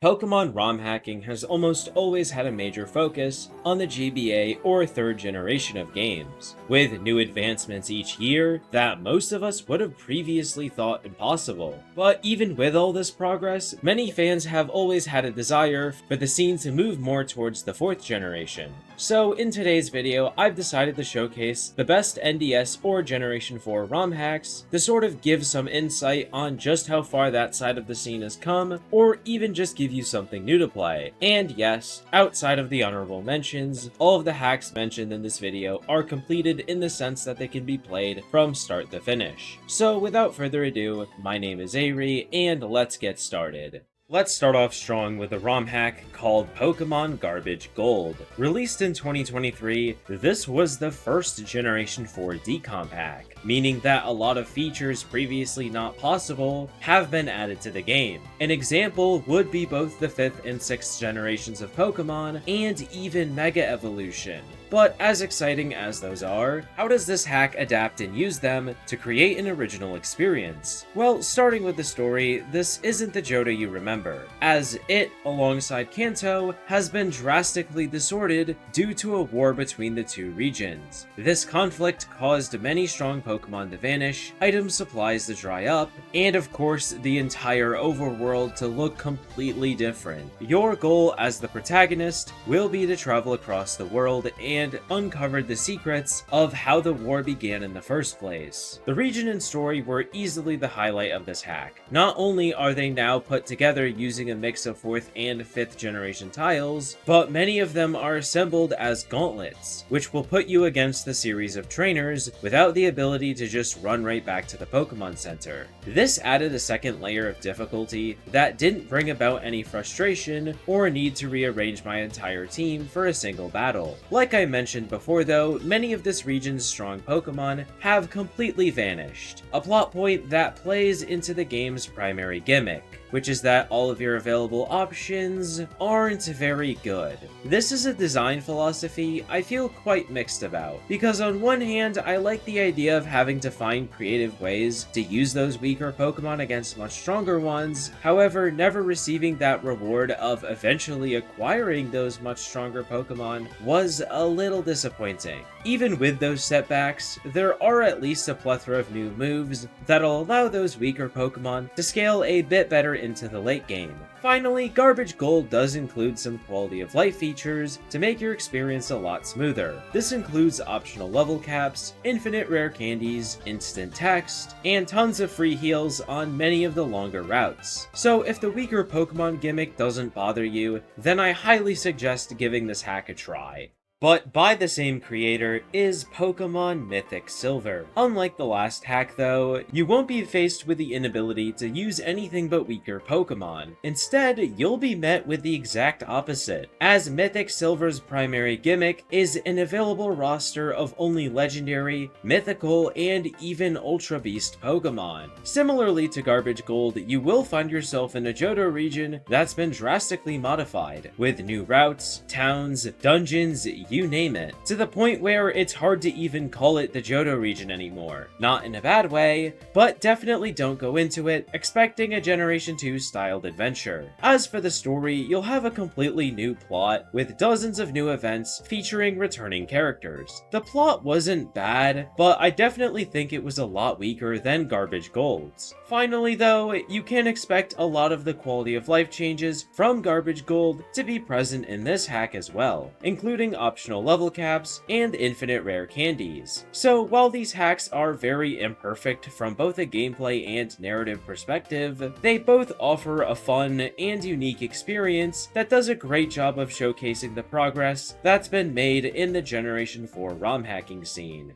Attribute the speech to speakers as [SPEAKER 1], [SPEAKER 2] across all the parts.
[SPEAKER 1] Pokemon ROM hacking has almost always had a major focus on the GBA or third generation of games, with new advancements each year that most of us would have previously thought impossible. But even with all this progress, many fans have always had a desire for the scene to move more towards the fourth generation. So in today's video, I've decided to showcase the best NDS or Generation 4 ROM hacks to sort of give some insight on just how far that side of the scene has come, or even just give you something new to play. And yes, outside of the honorable mentions, all of the hacks mentioned in this video are completed in the sense that they can be played from start to finish. So without further ado, my name is Ari, and let's get started. Let's start off strong with a ROM hack called Pokemon Garbage Gold. Released in 2023, this was the first Generation 4 decomp hack, meaning that a lot of features previously not possible have been added to the game. An example would be both the 5th and 6th generations of Pokemon, and even Mega Evolution. But as exciting as those are, how does this hack adapt and use them to create an original experience? Well, starting with the story, this isn't the Johto you remember, as it, alongside Kanto, has been drastically distorted due to a war between the two regions. This conflict caused many strong Pokemon to vanish, item supplies to dry up, and of course the entire overworld to look completely different. Your goal as the protagonist will be to travel across the world and uncovered the secrets of how the war began in the first place. The region and story were easily the highlight of this hack. Not only are they now put together using a mix of 4th and 5th generation tiles, but many of them are assembled as gauntlets, which will put you against the series of trainers without the ability to just run right back to the Pokemon Center. This added a second layer of difficulty that didn't bring about any frustration or a need to rearrange my entire team for a single battle. Like I mentioned before though, many of this region's strong Pokemon have completely vanished, a plot point that plays into the game's primary gimmick, which is that all of your available options aren't very good. This is a design philosophy I feel quite mixed about, because on one hand I like the idea of having to find creative ways to use those weaker Pokemon against much stronger ones, however never receiving that reward of eventually acquiring those much stronger Pokemon was a little disappointing. Even with those setbacks, there are at least a plethora of new moves that'll allow those weaker Pokemon to scale a bit better into the late game. Finally, Garbage Gold does include some quality of life features to make your experience a lot smoother. This includes optional level caps, infinite rare candies, instant text, and tons of free heals on many of the longer routes. So if the weaker Pokemon gimmick doesn't bother you, then I highly suggest giving this hack a try. But by the same creator is Pokemon Mythic Silver. Unlike the last hack though, you won't be faced with the inability to use anything but weaker Pokemon. Instead, you'll be met with the exact opposite, as Mythic Silver's primary gimmick is an available roster of only legendary, mythical, and even Ultra Beast Pokemon. Similarly to Garbage Gold, you will find yourself in a Johto region that's been drastically modified, with new routes, towns, dungeons, you name it, to the point where it's hard to even call it the Johto region anymore. Not in a bad way, but definitely don't go into it expecting a Generation 2 styled adventure. As for the story, you'll have a completely new plot with dozens of new events featuring returning characters. The plot wasn't bad, but I definitely think it was a lot weaker than Garbage Gold's. Finally though, you can expect a lot of the quality of life changes from Garbage Gold to be present in this hack as well, including optional level caps and infinite rare candies. So while these hacks are very imperfect from both a gameplay and narrative perspective, they both offer a fun and unique experience that does a great job of showcasing the progress that's been made in the Generation 4 ROM hacking scene.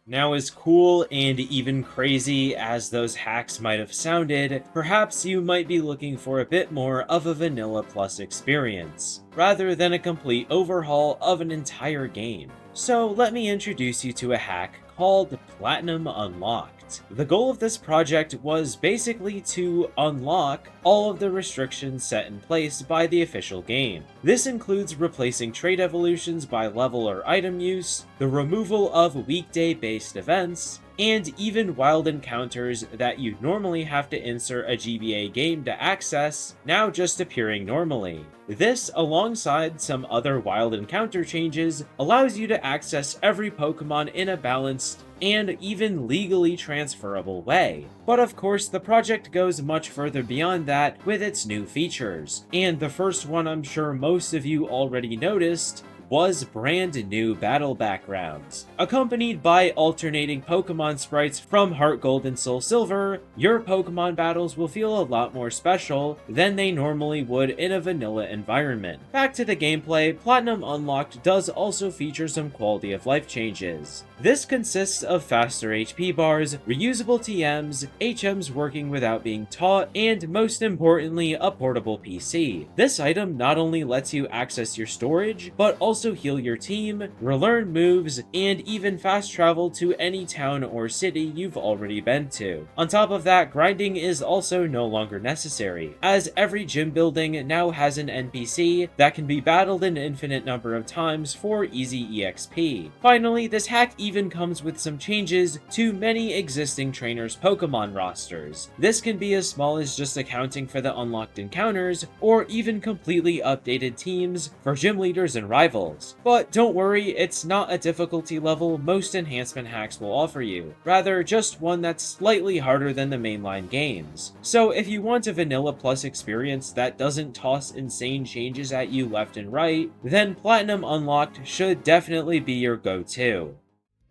[SPEAKER 1] Now, as cool and even crazy as those hacks might have sounded, perhaps you might be looking for a bit more of a vanilla plus experience, rather than a complete overhaul of an entire game. So let me introduce you to a hack called Platinum Unlocked. The goal of this project was basically to unlock all of the restrictions set in place by the official game. This includes replacing trait evolutions by level or item use, the removal of weekday-based events, and even wild encounters that you normally have to insert a GBA game to access, now just appearing normally. This, alongside some other wild encounter changes, allows you to access every Pokemon in a balanced and even legally transferable way. But of course, the project goes much further beyond that with its new features, and the first one I'm sure most of you already noticed was brand new battle backgrounds. Accompanied by alternating Pokemon sprites from Heart Gold and Soul Silver, your Pokemon battles will feel a lot more special than they normally would in a vanilla environment. Back to the gameplay, Platinum Unlocked does also feature some quality of life changes. This consists of faster HP bars, reusable TMs, HMs working without being taught, and most importantly, a portable PC. This item not only lets you access your storage, but also heal your team, relearn moves, and even fast travel to any town or city you've already been to. On top of that, grinding is also no longer necessary, as every gym building now has an NPC that can be battled an infinite number of times for easy EXP. Finally, this hack even comes with some changes to many existing trainers' Pokemon rosters. This can be as small as just accounting for the unlocked encounters, or even completely updated teams for gym leaders and rivals. But don't worry, it's not a difficulty level most enhancement hacks will offer you, rather just one that's slightly harder than the mainline games. So if you want a vanilla plus experience that doesn't toss insane changes at you left and right, then Platinum Unlocked should definitely be your go-to.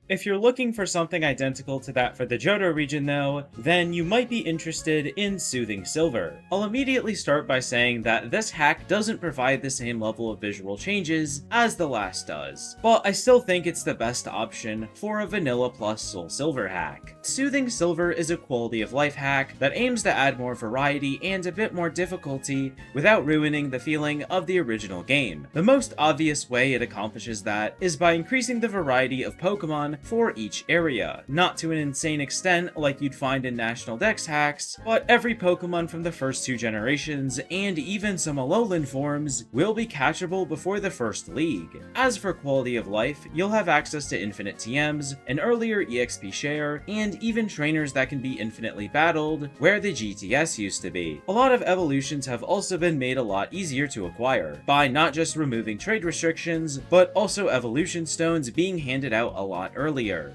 [SPEAKER 1] If you're looking for something identical to that for the Johto region though, then you might be interested in Soothing Silver. I'll immediately start by saying that this hack doesn't provide the same level of visual changes as the last does, but I still think it's the best option for a vanilla plus Soul Silver hack. Soothing Silver is a quality of life hack that aims to add more variety and a bit more difficulty without ruining the feeling of the original game. The most obvious way it accomplishes that is by increasing the variety of Pokemon for each area. Not to an insane extent like you'd find in National Dex hacks, but every Pokemon from the first two generations, and even some Alolan forms, will be catchable before the first league. As for quality of life, you'll have access to infinite TMs, an earlier EXP share, and even trainers that can be infinitely battled, where the GTS used to be. A lot of evolutions have also been made a lot easier to acquire, by not just removing trade restrictions, but also evolution stones being handed out a lot earlier.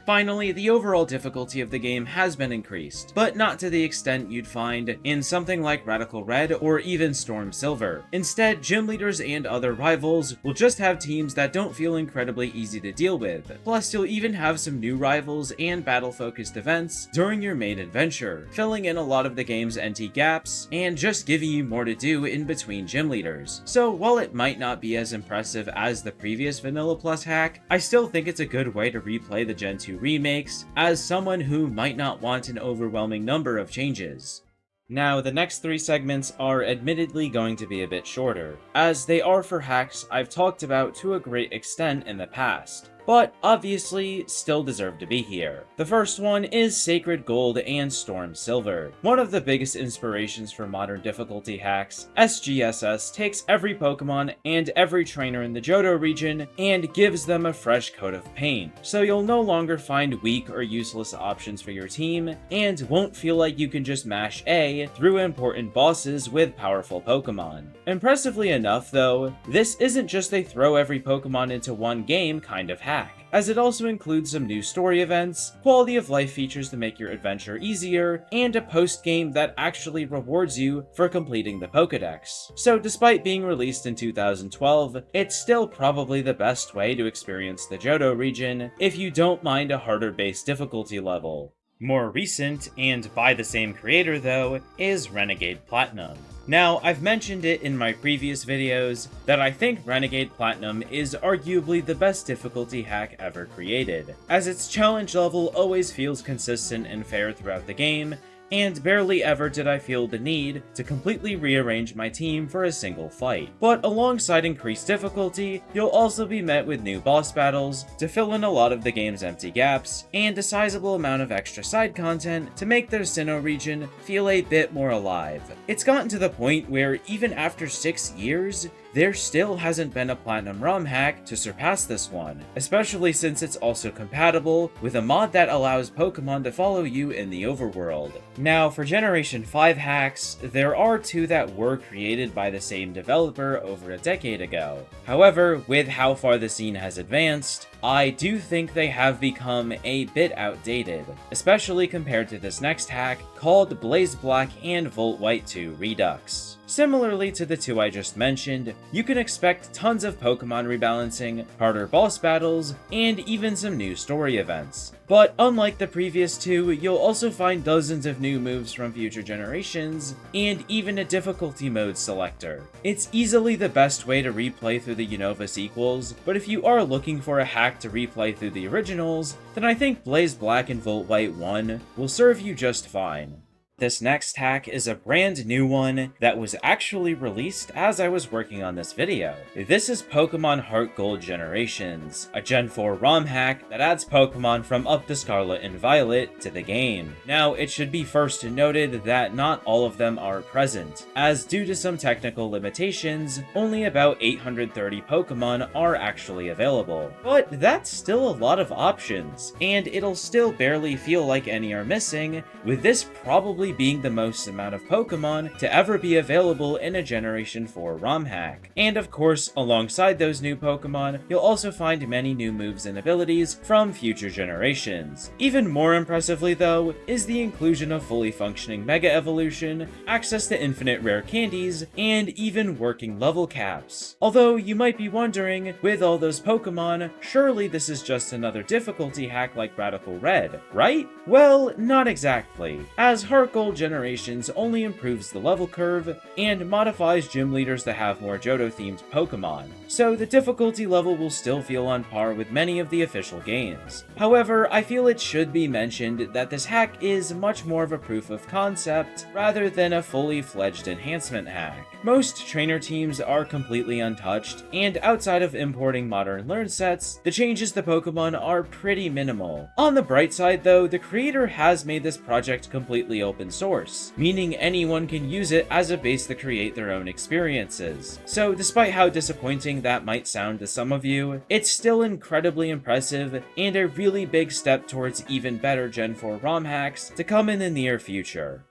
[SPEAKER 1] Finally, the overall difficulty of the game has been increased, but not to the extent you'd find in something like Radical Red or even Storm Silver. Instead, gym leaders and other rivals will just have teams that don't feel incredibly easy to deal with. Plus, you'll even have some new rivals and battle-focused events during your main adventure, filling in a lot of the game's NT gaps and just giving you more to do in between gym leaders. So while it might not be as impressive as the previous Vanilla Plus hack, I still think it's a good way to replay the Gen 2 remakes as someone who might not want an overwhelming number of changes. Now, the next three segments are admittedly going to be a bit shorter, as they are for hacks I've talked about to a great extent in the past, but obviously still deserve to be here. The first one is Sacred Gold and Storm Silver. One of the biggest inspirations for modern difficulty hacks, SGSS takes every Pokemon and every trainer in the Johto region and gives them a fresh coat of paint, so you'll no longer find weak or useless options for your team, and won't feel like you can just mash A through important bosses with powerful Pokemon. Impressively enough though, this isn't just a throw every Pokemon into one game kind of hack, as it also includes some new story events, quality of life features to make your adventure easier, and a post-game that actually rewards you for completing the Pokédex. So despite being released in 2012, it's still probably the best way to experience the Johto region if you don't mind a harder base difficulty level. More recent, and by the same creator though, is Renegade Platinum. Now, I've mentioned it in my previous videos that I think Renegade Platinum is arguably the best difficulty hack ever created, as its challenge level always feels consistent and fair throughout the game, and barely ever did I feel the need to completely rearrange my team for a single fight. But alongside increased difficulty, you'll also be met with new boss battles to fill in a lot of the game's empty gaps, and a sizable amount of extra side content to make their Sinnoh region feel a bit more alive. It's gotten to the point where even after 6 years, there still hasn't been a Platinum ROM hack to surpass this one, especially since it's also compatible with a mod that allows Pokemon to follow you in the overworld. Now, for Generation 5 hacks, there are two that were created by the same developer over a decade ago. However, with how far the scene has advanced, I do think they have become a bit outdated, especially compared to this next hack called Blaze Black and Volt White 2 Redux. Similarly to the two I just mentioned, you can expect tons of Pokemon rebalancing, harder boss battles, and even some new story events. But unlike the previous two, you'll also find dozens of new moves from future generations, and even a difficulty mode selector. It's easily the best way to replay through the Unova sequels, but if you are looking for a hack to replay through the originals, then I think Blaze Black and Volt White 1 will serve you just fine. This next hack is a brand new one that was actually released as I was working on this video. This is Pokemon Heart Gold Generations, a Gen 4 ROM hack that adds Pokemon from up to Scarlet and Violet to the game. Now, it should be first noted that not all of them are present, as due to some technical limitations, only about 830 Pokemon are actually available. But that's still a lot of options, and it'll still barely feel like any are missing, with this probably being the most amount of Pokemon to ever be available in a Generation 4 ROM hack. And of course, alongside those new Pokemon, you'll also find many new moves and abilities from future generations. Even more impressively though, is the inclusion of fully functioning Mega Evolution, access to infinite rare candies, and even working level caps. Although you might be wondering, with all those Pokemon, surely this is just another difficulty hack like Radical Red, right? Well, not exactly, as Heart Gold Generations only improves the level curve and modifies gym leaders to have more Johto-themed Pokemon, so the difficulty level will still feel on par with many of the official games. However, I feel it should be mentioned that this hack is much more of a proof of concept rather than a fully fledged enhancement hack. Most trainer teams are completely untouched, and outside of importing modern learn sets, the changes to Pokemon are pretty minimal. On the bright side though, the creator has made this project completely open source, meaning anyone can use it as a base to create their own experiences. So despite how disappointing that might sound to some of you, it's still incredibly impressive and a really big step towards even better Gen 4 ROM hacks to come in the near future.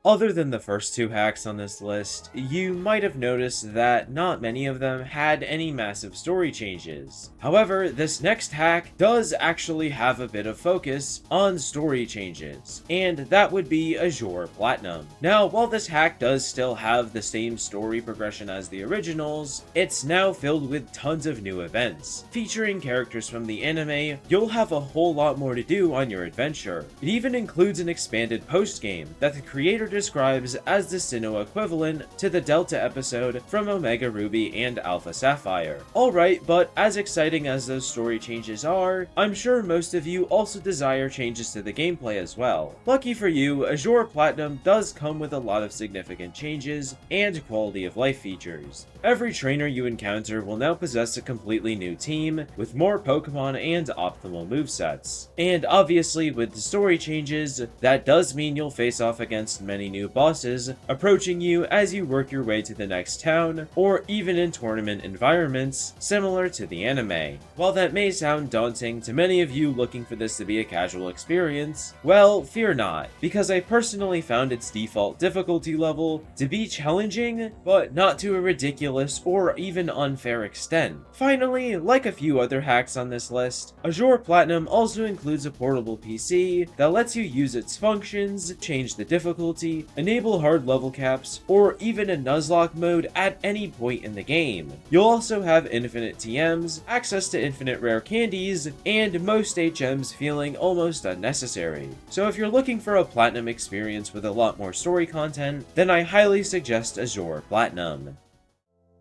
[SPEAKER 1] Other than the first two hacks on this list, you might have noticed that not many of them had any massive story changes. However, this next hack does actually have a bit of focus on story changes, and that would be Azure Platinum. Now, while this hack does still have the same story progression as the originals, it's now filled with tons of new events. Featuring characters from the anime, you'll have a whole lot more to do on your adventure. It even includes an expanded post-game that the creator describes as the Sinnoh equivalent to the Delta episode from Omega Ruby and Alpha Sapphire. Alright, but as exciting as those story changes are, I'm sure most of you also desire changes to the gameplay as well. Lucky for you, Azure Platinum does come with a lot of significant changes and quality of life features. Every trainer you encounter will now possess a completely new team, with more Pokemon and optimal movesets. And obviously with the story changes, that does mean you'll face off against many new bosses approaching you as you work your way to the next town, or even in tournament environments similar to the anime. While that may sound daunting to many of you looking for this to be a casual experience, well, fear not, because I personally found its default difficulty level to be challenging, but not to a ridiculous or even unfair extent. Finally, like a few other hacks on this list, Azure Platinum also includes a portable PC that lets you use its functions, change the difficulty, enable hard level caps, or even a Nuzlocke mode at any point in the game. You'll also have infinite TMs, access to infinite rare candies, and most HMs feeling almost unnecessary. So if you're looking for a Platinum experience with a lot more story content, then I highly suggest Azure Platinum.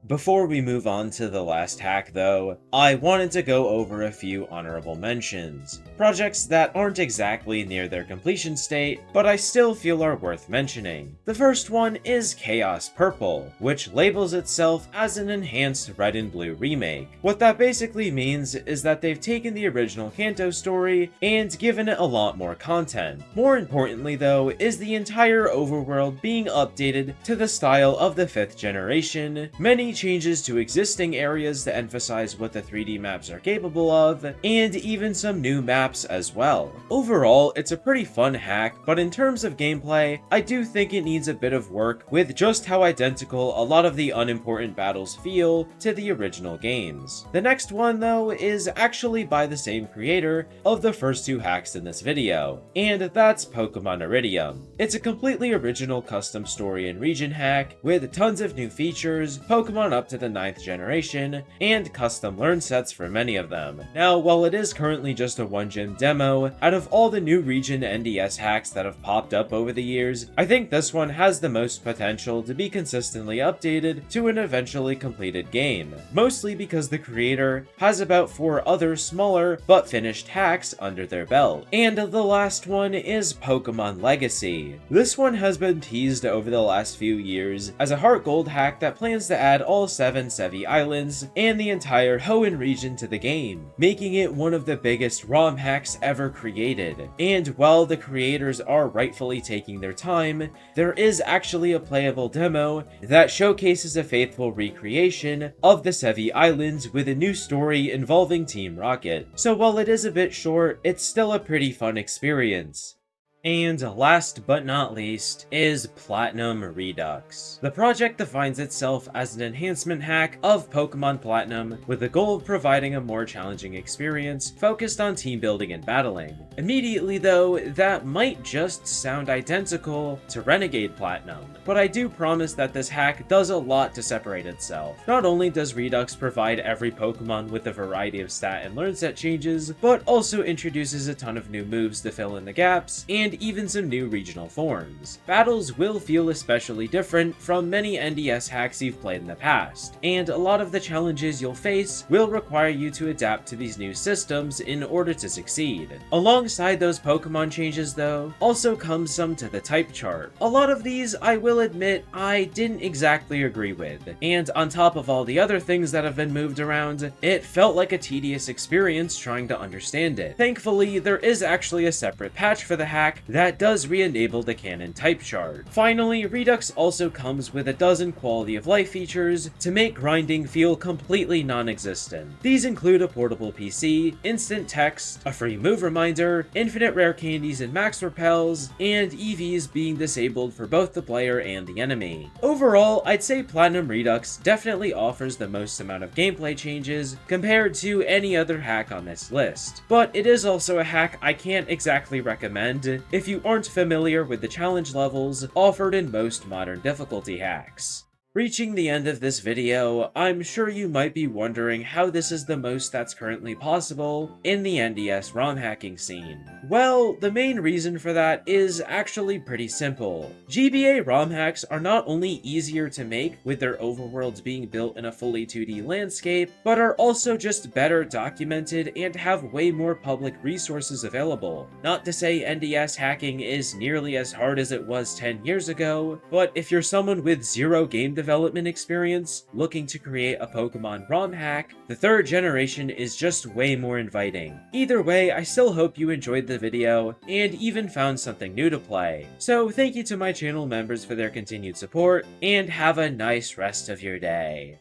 [SPEAKER 1] Before we move on to the last hack though, I wanted to go over a few honorable mentions. Projects that aren't exactly near their completion state, but I still feel are worth mentioning. The first one is Chaos Purple, which labels itself as an enhanced Red and Blue remake. What that basically means is that they've taken the original Kanto story and given it a lot more content. More importantly though, is the entire overworld being updated to the style of the 5th generation, many many changes to existing areas to emphasize what the 3D maps are capable of, and even some new maps as well. Overall, it's a pretty fun hack, but in terms of gameplay, I do think it needs a bit of work with just how identical a lot of the unimportant battles feel to the original games. The next one, though, is actually by the same creator of the first two hacks in this video, and that's Pokemon Iridium. It's a completely original custom story and region hack with tons of new features, Pokemon up to the 9th generation, and custom learn sets for many of them. Now, while it is currently just a one-gym demo, out of all the new region NDS hacks that have popped up over the years, I think this one has the most potential to be consistently updated to an eventually completed game, mostly because the creator has about 4 other smaller but finished hacks under their belt. And the last one is Pokemon Legacy. This one has been teased over the last few years as a Heart Gold hack that plans to add all 7 Sevi Islands and the entire Hoenn region to the game, making it one of the biggest ROM hacks ever created. And while the creators are rightfully taking their time, there is actually a playable demo that showcases a faithful recreation of the Sevi Islands with a new story involving Team Rocket. So while it is a bit short, it's still a pretty fun experience. And last but not least is Platinum Redux. The project defines itself as an enhancement hack of Pokemon Platinum with the goal of providing a more challenging experience focused on team building and battling. Immediately though, that might just sound identical to Renegade Platinum, but I do promise that this hack does a lot to separate itself. Not only does Redux provide every Pokemon with a variety of stat and learn set changes, but also introduces a ton of new moves to fill in the gaps, and even some new regional forms. Battles will feel especially different from many NDS hacks you've played in the past, and a lot of the challenges you'll face will require you to adapt to these new systems in order to succeed. Alongside those Pokemon changes though, also comes some to the type chart. A lot of these, I will admit, I didn't exactly agree with, and on top of all the other things that have been moved around, it felt like a tedious experience trying to understand it. Thankfully, there is actually a separate patch for the hack that does re-enable the canon type chart. Finally, Redux also comes with a dozen quality of life features to make grinding feel completely non-existent. These include a portable PC, instant text, a free move reminder, infinite rare candies and max repels, and EVs being disabled for both the player and the enemy. Overall, I'd say Platinum Redux definitely offers the most amount of gameplay changes compared to any other hack on this list, but it is also a hack I can't exactly recommend if you aren't familiar with the challenge levels offered in most modern difficulty hacks. Reaching the end of this video, I'm sure you might be wondering how this is the most that's currently possible in the NDS ROM hacking scene. Well, the main reason for that is actually pretty simple. GBA ROM hacks are not only easier to make with their overworlds being built in a fully 2D landscape, but are also just better documented and have way more public resources available. Not to say NDS hacking is nearly as hard as it was 10 years ago, but if you're someone with zero game development experience looking to create a Pokemon ROM hack, the 3rd generation is just way more inviting. Either way, I still hope you enjoyed the video and even found something new to play. So thank you to my channel members for their continued support, and have a nice rest of your day.